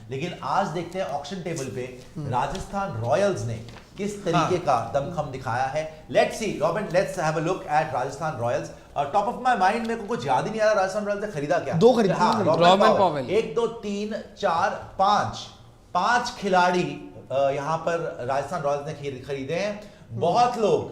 लेकिन आज देखते हैं ऑक्शन टेबल पे राजस्थान रॉयल्स ने किस तरीके का दमखम दिखाया है। Let's see robin, let's have a look at Rajasthan Royals. Top of my mind मेरे को कुछ याद ही नहीं आ रहा राजस्थान रॉयल्स ने खरीदा क्या। दो खरीदा, हाँ, रॉबिन पॉवेल। 1 2 3 4 5 खिलाड़ी यहाँ पर राजस्थान रॉयल्स ने खरीदे हैं। बहुत लोग,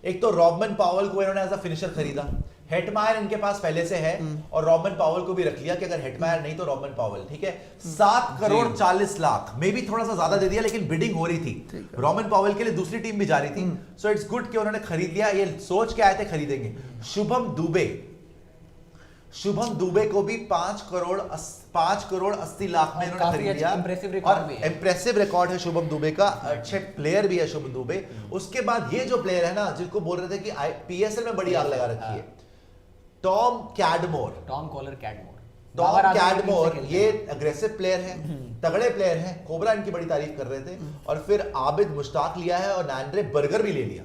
एक तो रॉबिन पॉवेल को इन्होंने एज अ फिनिशर खरीदा, हेटमायर इनके पास पहले से है और रॉबिन पॉवेल को भी रख लिया कि अगर हेटमायर नहीं तो रॉबिन पॉवेल, ठीक है। 7 करोड़ 40 लाख, मे भी थोड़ा सा ज्यादा दे दिया लेकिन बिडिंग हो रही थी, रॉबिन पॉवेल के लिए दूसरी टीम भी जा रही थी। सो इट्स गुड कि उन्होंने खरीद लिया, ये सोच के आए थे खरीदेंगे। शुभम दुबे को भी 5 करोड़ 80 लाख में इन्होंने खरीद लिया। इंप्रेसिव रिकॉर्ड है शुभम दुबे का, अच्छे प्लेयर भी है शुभम दुबे। उसके बाद ये जो प्लेयर है ना, जिनको बोल रहे थे कि पीएसएल में बड़ी आग लगा रखी है, टॉम कैडमोर, ये अग्रेसिव प्लेयर है, तगड़े प्लेयर हैं, कोबरा इनकी बड़ी तारीफ कर रहे थे। और फिर आबिद मुश्ताक लिया है और नैंड्रे बर्गर भी ले लिया।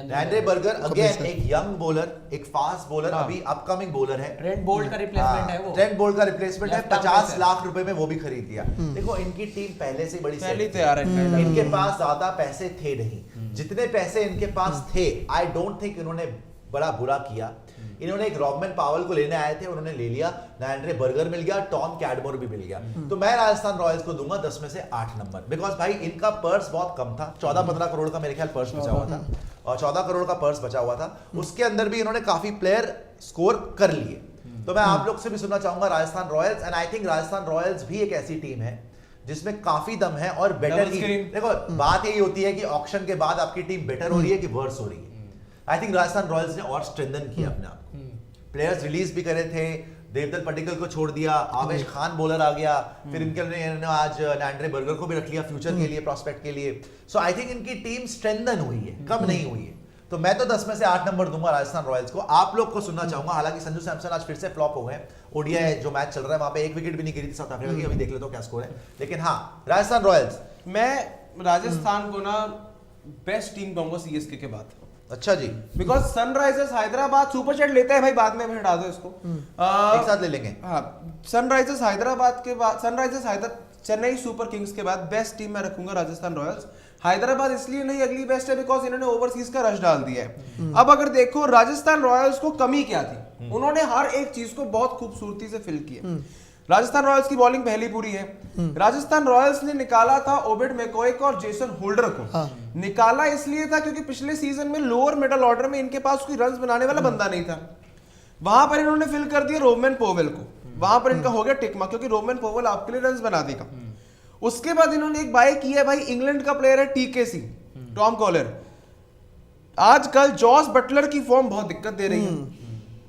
नैंड्रे बर्गर अगेन एक यंग बॉलर, एक फास्ट बॉलर, अभी अपकमिंग बॉलर है। ट्रेंट बोल्ट का रिप्लेसमेंट है वो। ट्रेंट बोल्ट का रिप्लेसमेंट है, 50 लाख रुपए में वो भी खरीद लिया। देखो इनकी टीम पहले से बड़ी तैयार है, इनके पास ज्यादा पैसे थे नहीं, जितने पैसे इनके पास थे आई डोंट थिंक इन्होंने बड़ा बुरा किया। इन्होंने एक रॉबिन पॉवेल को लेने आए थे, उन्होंने ले लिया, नैंड्रे बर्गर मिल गया, टॉम कैडमोर भी मिल गया। तो मैं राजस्थान रॉयल्स को दूंगा 10 में से 8 नंबर, बिकॉज भाई इनका पर्स बहुत कम था, 14-15 करोड़ का मेरे ख्याल पर्स बचा हुआ था, और 14 करोड़ का पर्स बचा हुआ था। उसके अंदर भी इन्होंने काफी प्लेयर स्कोर कर लिए। तो मैं आप लोग से भी सुनना चाहूंगा Rajasthan Royals, and I think Rajasthan Royals भी एक ऐसी टीम है जिसमें काफी दम है और बेटर की। देखो बात यही होती है कि ऑक्शन के बाद आपकी टीम बेटर हो रही है कि वर्स हो रही है। आई थिंक राजस्थान रॉयल्स ने और स्ट्रेंथन किया अपने आप को, प्लेयर्स रिलीज भी करे थे, देवदत्त पट्टिकल को छोड़ दिया, आवेश खान बॉलर आ गया, फिर इन्होंने आज नैंड्रे बर्गर को भी रख लिया फ्यूचर के लिए, प्रॉस्पेक्ट के लिए। सो आई थिंक इनकी टीम स्ट्रेंथन हुई है, कम नहीं हुई है। तो मैं तो 10 में से 8 नंबर दूंगा राजस्थान रॉयल्स को। आप लोग को सुनना चाहूंगा, हालांकि संजू सैमसन आज फिर से फ्लॉप हो गए, ओडीआई जो मैच चल रहा है वहां पे 1 विकेट भी नहीं गिरी थी साउथ अफ्रीका की, अभी देख लेते हो क्या स्कोर है। लेकिन हाँ, राजस्थान रॉयल्स, मैं राजस्थान को ना बेस्ट टीम कहूंगा सीएसके के बाद। अच्छा जी, because Sunrisers Hyderabad super chat लेते हैं भाई, बाद में हटा दो इसको, एक साथ ले लेंगे। हाँ, सनराइजर्स हैदराबाद के बाद, चेन्नई सुपर किंग्स के बाद बेस्ट टीम में रखूंगा राजस्थान रॉयल्स। हैदराबाद इसलिए नहीं अगली बेस्ट है बिकॉज इन्होंने ओवरसीज का रश डाल दिया है। अब अगर देखो राजस्थान रॉयल्स को कमी क्या थी, उन्होंने हर एक चीज को बहुत खूबसूरती से फिल किया। राजस्थान रॉयल्स की बॉलिंग पहली पूरी है। राजस्थान रॉयल्स ने निकाला था ओबेड मैकॉय को और जेसन होल्डर को। निकाला इसलिए था क्योंकि पिछले सीजन में लोअर मिडल ऑर्डर में इनके पास कोई रन्स बनाने वाला बंदा नहीं था। वहां पर इन्होंने फिल कर दिया रोबिन पॉवेल को, वहां पर इनका हो गया टिकमा, क्योंकि रोबिन पॉवेल आपके लिए रन्स बना देगा। उसके बाद इन्होंने एक बाय किया है भाई, इंग्लैंड का प्लेयर है टीकेसी, टॉम कॉलर। आजकल जॉस बटलर की फॉर्म बहुत दिक्कत दे रही है।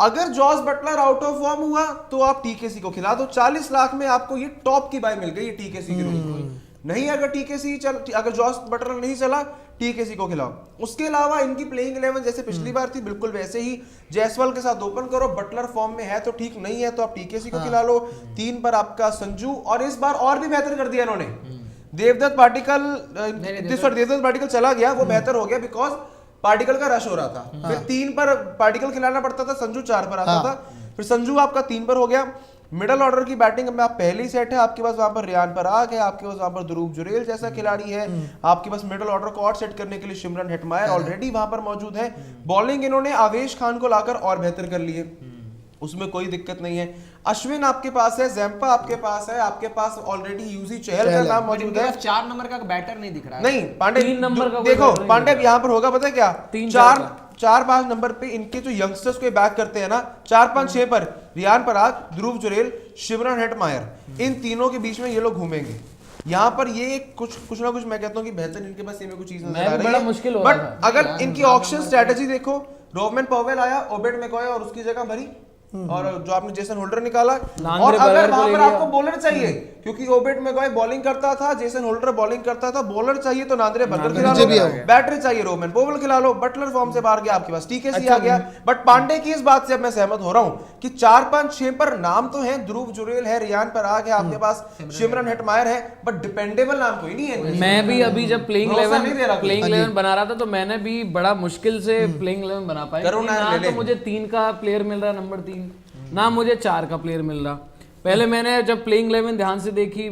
अगर Jos Buttler out of form हुआ तो आप टीकेसी को खिला दो, 40 लाख में आपको ये टॉप की बाय मिल गई है टीकेसी की रोल। नहीं अगर जॉस बटलर नहीं चला, टीकेसी को खिलाओ। उसके अलावा इनकी प्लेइंग 11 जैसे पिछली बार थी बिल्कुल वैसे ही जयसवाल के साथ ओपन करो। बटलर फॉर्म में है तो ठीक, नहीं है तो आप टीकेसी को खिला लो। 3 पर आपका संजू, और इस बार और भी बेहतर कर दिया इन्होंने, देवदत्त पाटिकल चला गया, वो बेहतर हो गया बिकॉज पार्टिकल का रश हो रहा था। फिर 3 पर पार्टिकल खिलाना पड़ता था, संजू 4 पर आता था, फिर संजू आपका 3 पर हो गया। मिडल ऑर्डर की बैटिंग में आप पहली सेट है आपके पास, वहां पर रियान पराग है, आपके पास वहां पर ध्रुव जुरेल जैसा खिलाड़ी है, आपके पास मिडल ऑर्डर को और सेट करने के लिए सिमरन हेटमायर ऑलरेडी वहां पर मौजूद है। बॉलिंग इन्होंने आवेश खान को लाकर और बेहतर कर ली है, उसमें कोई दिक्कत नहीं है। अश्विन आपके पास है, जैम्पा आपके पास है, आपके पास ऑलरेडी यूजी चहल का नाम मौजूद है। 4 नंबर का बैटर नहीं दिख रहा है। नहीं पांडे 3 नंबर का देखो, पांडे यहाँ पर होगा पता है क्या, 4-5 नंबर पे इनके जो यंगस्टर्स को बैक करते हैं ना, 4-5-6 पर रियान पराग, ध्रुव जुरेल, शिमरन हेटमायर, इन तीनों के बीच में ये लोग घूमेंगे। यहाँ पर ये कुछ ना कुछ मैं कहता हूँ कि बेहतर इनके पास ये कुछ चीज नजर आ रही है, मुश्किल हो बट अगर इनकी ऑक्शन स्ट्रेटेजी देखो, रोबिन पॉवेल आया, ओबेड मैकॉय और उसकी जगह भरी, और जो आपने जेसन होल्डर निकाला, और अगर वहां पर आपको बॉलर चाहिए, क्योंकि ओबेड मैकॉय बॉलिंग करता था, जेसन होल्डर बॉलिंग करता था, बॉलर चाहिए तो नांद्रे बर्गर खिला लो, बैटर चाहिए रोबिन पॉवेल खिला लो, बटलर फॉर्म से बाहर गया, आपके पास टीकेसी आ गया। बट पांडे की इस बात से अब मैं सहमत हो रहा हूं कि 4-5-6 पर नाम तो है, ध्रुव जुरेल है, रियान पराग है, आपके पास सिमरन हेटमायर है, बट डिपेंडेबल नाम कोई नहीं है। मैं भी अभी जब प्लेइंग 11 बना रहा था तो मैंने भी बड़ा मुश्किल से प्लेइंग 11 बना पाया, ना तो मुझे 3 का प्लेयर मिल रहा नंबर 3, ना मुझे 4 का प्लेयर मिल रहा। पहले मैंने जब प्लेइंग 11 ध्यान से देखी,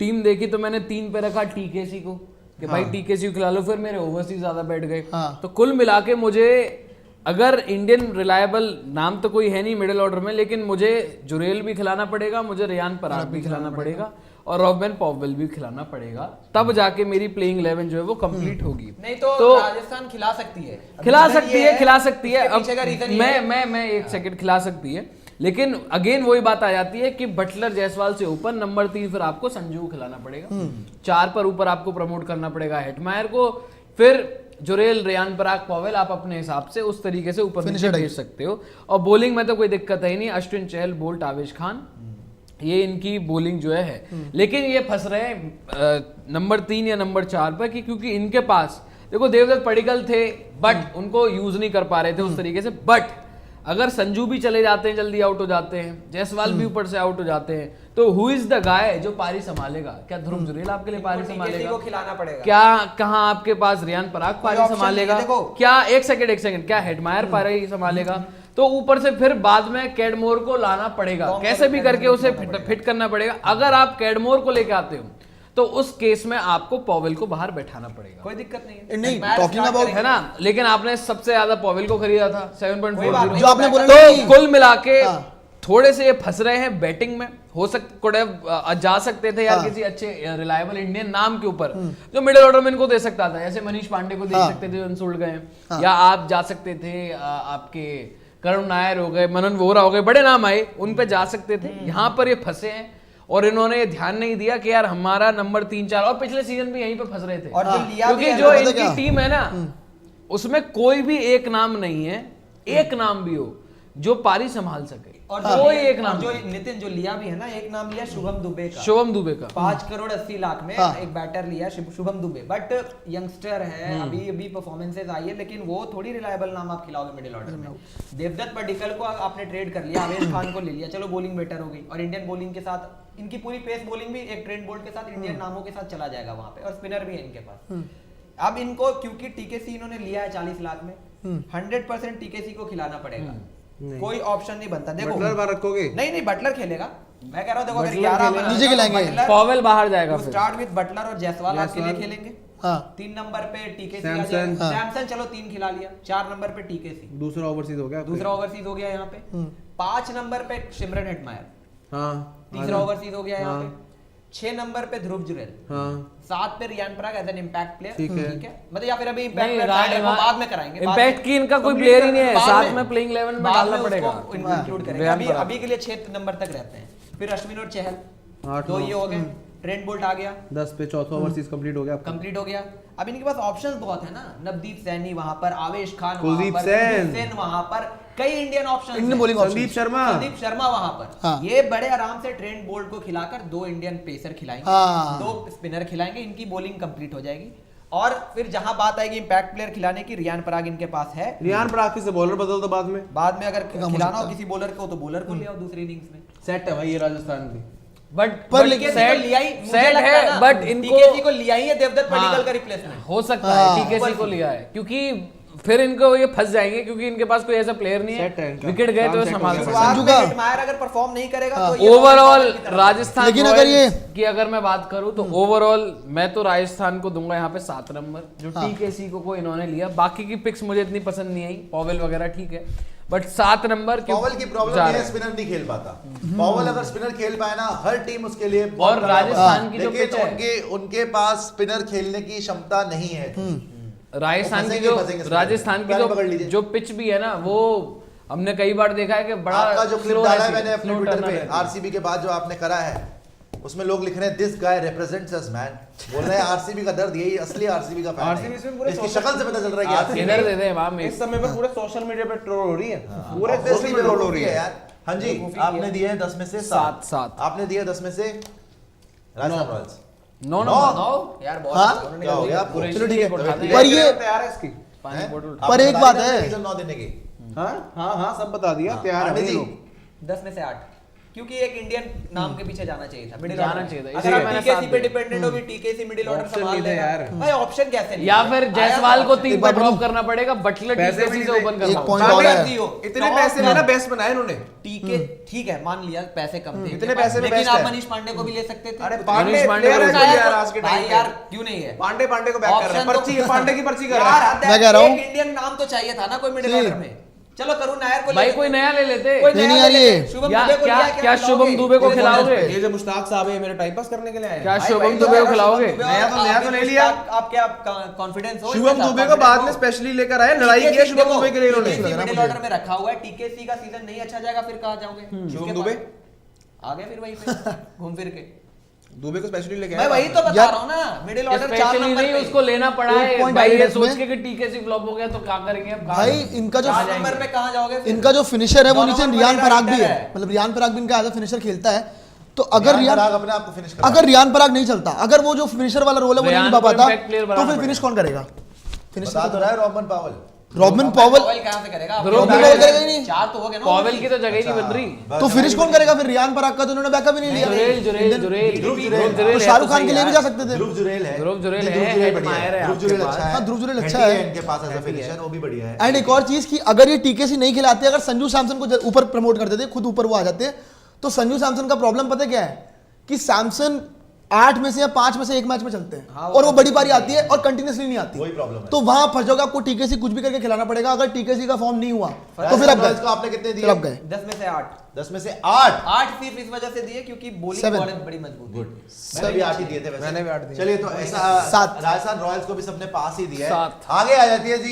टीम देखी तो मैंने 3 पे रखा टीकेसी को कि भाई टीकेसी को खिला लो, फिर मेरे ओवरसीज ज्यादा बैठ गए। तो कुल मिला के मुझे, अगर इंडियन रिलायबल नाम तो कोई है नहीं मिडिल ऑर्डर में, लेकिन मुझे जुरेल भी खिलाना पड़ेगा, मुझे रियान पराग भी खिलाना पड़ेगा और रॉबिन पॉवेल भी खिलाना पड़ेगा, तब जाके मेरी प्लेइंग 11 जो है वो कंप्लीट होगी। नहीं तो राजस्थान खिला सकती है, खिला सकती है। अब मैं एक सेकंड, खिला सकती है, लेकिन अगेन वही बात आ जाती है कि बटलर जायसवाल से ऊपर नंबर 3 फिर आपको संजू को खिलाना पड़ेगा, 4 पर ऊपर आपको प्रमोट करना पड़ेगा हेटमायर को, फिर जुरेल, रियान पराग, पॉवेल आप अपने हिसाब से उस तरीके से ऊपर नीचे भेज सकते हो। और बॉलिंग में तो कोई दिक्कत है ही नहीं, अश्विन, चहल, बोल्ट, आवेश खान, ये इनकी बॉलिंग जो है। लेकिन ये फंस रहे हैं नंबर 3 या नंबर 4 पर कि क्योंकि इनके पास देखो देवदत्त पडिक्कल थे बट उनको यूज नहीं कर पा रहे थे उस तरीके से। बट अगर संजू भी चले जाते हैं, जल्दी आउट हो जाते हैं, जायसवाल भी ऊपर से आउट हो जाते हैं, तो हु इज द गाय जो पारी संभालेगा? क्या ध्रुव जुरेल आपके लिए पारी संभालेगा? को खिलाना पड़ेगा। क्या कहां आपके पास रियान पराग पारी संभालेगा? क्या एक सेकंड क्या हेटमायर पारी संभालेगा? तो ऊपर से फिर बाद में कैडमोर को लाना पड़ेगा, कैसे भी करके उसे फिट करना पड़ेगा। अगर आप कैडमोर को लेके आते हो तो उस केस में आपको पॉवेल को बाहर बैठाना पड़ेगा, कोई दिक्कत नहीं है। नहीं, टॉकिंग अबाउट है ना। लेकिन आपने सबसे ज्यादा पॉवेल को खरीदा था 7.40, जो आपने बोला तो कुल मिला के थोड़े से ये फंस रहे हैं बैटिंग में। हो जा सकते थे यार किसी अच्छे रिलायबल इंडियन नाम के ऊपर जो मिडिल ऑर्डर में इनको दे सकता था, जैसे मनीष पांडे को दे सकते थे, इंसुल्ट गए। या आप जा सकते थे, आपके करुण नायर हो गए, मनन वोरा हो गए, बड़े नाम आए, उन पे जा सकते थे। यहाँ पर ये फंसे हैं और इन्होंने ये ध्यान नहीं दिया कि यार हमारा नंबर 3-4, और पिछले सीजन भी यहीं पे फंस रहे थे। और जो लिया क्योंकि जो इनकी टीम है ना उसमें कोई भी एक नाम नहीं है, एक नाम भी हो जो पारी संभाल सके, और कोई एक नाम, जो नितिन जो लिया भी है ना, एक नाम लिया शुभम दुबे का, 5 करोड़ 80 लाख में एक बैटर लिया शुभम दुबे। बट यंगस्टर है, अभी परफॉर्मेंसेस आई है, लेकिन वो थोड़ी रिलायबल नाम आप खिलाओगे मिडिल ऑर्डर में। देवदत्त पडिक्कल को आपने ट्रेड कर लिया, आवेश खान को ले लिया, चलो बॉलिंग बेटर हो गई, और इंडियन बॉलिंग के साथ इनकी पूरी पेस बॉलिंग भी एक ट्रेंट बोल्ट के साथ इंडियन नामों के साथ चला जाएगा वहां पे, और स्पिनर भी है इनके पास। अब इनको क्योंकि टीकेसी इन्होंने लिया है 40 लाख में, 100% टीकेसी को खिलाना पड़ेगा, कोई ऑप्शन नहीं बनता। देखो बटलर बाहर रखोगे? नहीं बटलर खेलेगा, मैं कह रहा हूं देखो अगर 11 नीचे खिलाएंगे, पॉवेल बाहर जाएगा, स्टार्ट विद बटलर और जायसवाल आपके लिए खेलेंगे। 3 नंबर पे टीकेसी आ जाएगा, सैमसन चलो 3 खिला लिया, 4 नंबर पे टीकेसी, दूसरा ओवरसीज हो गया यहाँ पे। 5 नंबर पे सिमरन हेटमायर, तीसरा ओवरसीज हो गया यहाँ पे। 6 नंबर पे ध्रुव जुरेल, 7 पे Riyan Parag as an impact player, ठीक है। मतलब या फिर अभी इंपैक्ट बाद में कराएंगे, इंपैक्ट की इनका कोई प्लेयर ही नहीं है, साथ में प्लेइंग 11 में डालना पड़ेगा, इंक्लूड करेंगे। अभी के लिए 6 नंबर तक रहते हैं। फिर अश्विन और चहल, तो ये हो गए। ट्रेंट बोल्ट आ गया 10 पे, चौथा ओवरसीज कंप्लीट हो गया। अब इनके पास ऑप्शंस बहुत है ना, नवदीप सैनी वहां पर, आवेश खान कुलदीप वहां पर, सेन वहां पर, कई Indian options, Indian bowling option, Sandeep Sharma वहां पर। ये बड़े आराम से ट्रेंट बोल्ट को खिलाकर 2 इंडियन पेसर खिलाएंगे, 2 स्पिनर खिलाएंगे, इनकी बॉलिंग कंप्लीट हो जाएगी। और फिर जहां बात आएगी इंपैक्ट प्लेयर खिलाने की, रियान पराग इनके पास है। रियान पराग से बॉलर बदल दो बाद में अगर खिलाना हो किसी बॉलर को तो बॉलर को ले आओ दूसरी इनिंग्स में, सेट है भाई ये राजस्थान की। बट टीकेसी को लिया ही है देवदत्त पडिक्कल का रिप्लेसमेंट हो सकता है, टीकेसी को लिया है क्योंकि फिर इनको ये फंस जाएंगे क्योंकि इनके पास कोई ऐसा प्लेयर नहीं है, विकेट गए तो संभाल सकते हैं। हेटमायर अगर परफॉर्म नहीं करेगा तो ओवरऑल राजस्थान, लेकिन अगर ये की अगर मैं बात करूं तो ओवरऑल मैं तो राजस्थान को दूंगा यहाँ पे 7 नंबर, जो टीकेसी को इन्होंने लिया। बाकी की पिक्स मुझे इतनी पसंद नहीं आई, पॉवेल वगैरह ठीक है, बट 7 नंबर पॉवेल की प्रॉब्लम है स्पिनर नहीं खेल पाता। पॉवेल अगर स्पिनर खेल पाए ना, हर टीम उसके लिए, और राजस्थान की जो पिच है, उनके पास स्पिनर खेलने की क्षमता नहीं है। राजस्थान की जो पिच भी है ना, वो हमने कई बार देखा है कि बड़ा आपका जो क्लिप डाला है मैंने अपने ट्विटर पे आरसीबी के बाद जो आपने करा है, उसमें लोग लिख रहे हैं this guy represents us man, बोल रहे हैं आरसीबी का दर्द, यही असली आरसीबी का फैन है। इसकी शक्ल से पता चल रहा है कि इधर दे दे वहां में इस समय पे पूरे सोशल मीडिया पे ट्रोल हो रही है, पूरे सोशल मीडिया ट्रोल हो रही है यार। हां जी, आपने दिए हैं 10 में से 7, आपने दिए 10 में से राजस्थान रॉयल्स 9 यार बहुत क्या हो गया? चलो ठीक है, पर ये तैयार है इसकी, पर एक बात है 9 देने की। हां सब बता दिया, तैयार है लोग। 10 में से 8 क्योंकि एक इंडियन नाम के पीछे जाना चाहिए था, मिडिल जाना ऑर्डर चाहिए था, अगर इसलिए आप मैंने टीकेसी साथ पे दिया। डिपेंडेंट हो भी टीकेसी मिडिल ऑर्डर Option संभाल नहीं थे लेगा यार। भाई, ऑप्शन कैसे नहीं या है? फिर आया जायसवाल था को option। 3 पर ड्रॉप करना पड़ेगा, बटलर पैसे भी टीकेसी नहीं से थे। ओपन एक करना point होगा। और है। दियो। इतने टॉप पैसे में का- ना बेस्ट बनाया इन्होंने। टीके ठीक है, मान लिया पैसे कम थे इतने इनके पास, पैसे में लेकिन बेस्ट आप है। मनीष पांडे को भी ले सकते थे। अरे मनीष पांडे पांडे प्लेयर है को- कोई यार आज के भाई टाइम यार पे। क्यों नहीं है? पांडे को बैक कर रहे हैं, Option तो- पर्ची पांडे की पर्ची कर यार रहा है। हद है, मैं कह रहा हूँ- एक इंडियन नाम तो चाहिए था ना कोई मिडिल जी। ऑर्डर में। चलो करुण नायर को ले भाई लेते। कोई नया ले लेते। कोई नहीं, नया यार, ले ये- लेते। शुभम या दुबे को क्या लिया, क्या खिलाओगे? शुभम दुबे को ये खिलाओगे? ये जो मुश्ताक साहब है मेरे टाइम पास करने के लिए आए हैं। क्या भाई, शुभम भाई, दुबे को यार, खिलाओगे? शुभम दुबे नया तो- और नया तो आप ले लिया। आप क्या कॉन्फिडेंस हो? शुभम दुबे को बाद में स्पेशली लेकर आए, लड़ाई की है शुभम दुबे के लिए इन्होंने। मिडिल ऑर्डर में रखा हुआ है, टीकेसी का सीजन नहीं अच्छा जाएगा, फिर कहाँ जाओगे? शुभम किसके दुबे? पास? आ गए फिर वहीं पे घूम फिर के। दुबे को स्पेशली लेके मैं आए। वही तो बता यार- रहा हूँ ना, मिडिल ऑर्डर 4 स्पेशली नंबर नहीं, पे। उसको लेना पड़ा एक है point भाई, ये आइडेंस सोच में- के कि टीकेसी फ्लॉप हो गया तो क्या करेंगे अब? कहाँ भाई जाएंगे? इनका जो 4 नंबर पे कहाँ जाओगे फिर? इनका जो फिनिशर है वो दोनों नीचे नंबर रियान मेरा पराग भी इंटर है, है। मतलब रियान पराग भी इनका एज अ फिनिशर खेलता है। तो अगर रियान रियान पराग अपने आप को फिनिश कर अगर रियान पराग नहीं चलता, अगर वो जो फिनिशर वाला रोल है वो नहीं रियान निभा को पाता, impact player तो बनाना फिर फिनिश कौन करेगा? बता फिनिशर तो रहा है रॉबर्ट पावल। रॉबिन पॉवल कहाँ से करेगा? ध्रुव रॉबिन जुरेल पॉवल करेगा ही नहीं। 4 तो हो गए ना। पॉवेल की तो जगह ही नहीं बन रही। तो फिनिश कौन करेगा फिर? रियान पराग का तो उन्होंने बैकअप ही नहीं लिया। जुरेल जुरेल जुरेल ध्रुव जुरेल। ध्रुव तो जुरेल है शाहरुख तो खान सही के लिए भी यार। जा सकते थे। ध्रुव जुरेल है। ध्रुव जुरेल नहीं, है, ध्रुव जुरेल हेड बढ़िया मायर है ध्रुव आपके जुरेल पास। अच्छा है। हाँ, ध्रुव जुरेल अच्छा हेडी है। इनके पास एज अ फिनिशर, वो भी बढ़िया है। एंड एक और चीज कि अगर ये टीकेसी नहीं खिलाते, अगर संजू सैमसन को ऊपर प्रमोट कर देते, खुद ऊपर वो आ जाते, तो संजू सैमसन का प्रॉब्लम पता क्या है कि सैमसन 8 में से या 5 में से एक मैच में चलते हैं, हाँ, और वो बड़ी पारी आती है और कंटिन्यूसली नहीं आती। वही प्रॉब्लम है। तो वहां फंस जाओगे, आपको टीकेसी कुछ भी करके खिलाना पड़ेगा। अगर टीकेसी का फॉर्म नहीं हुआ तो फिर अब राजस्थान रॉयल्स को गए, आपने कितने फिर दिए? अब गए 10 में से 8। 10 में से 8। 8 सिर्फ इस वजह से दिए क्योंकि बॉलिंग 7 बॉलिंग बड़ी मजबूत है। गुड। मैंने भी 8 ही दिए थे वैसे। मैंने भी 8 दिए। चलिए तो ऐसा 7 राजस्थान रॉयल्स को भी सबने पास ही दिया है। 7 आगे आ जाती है जी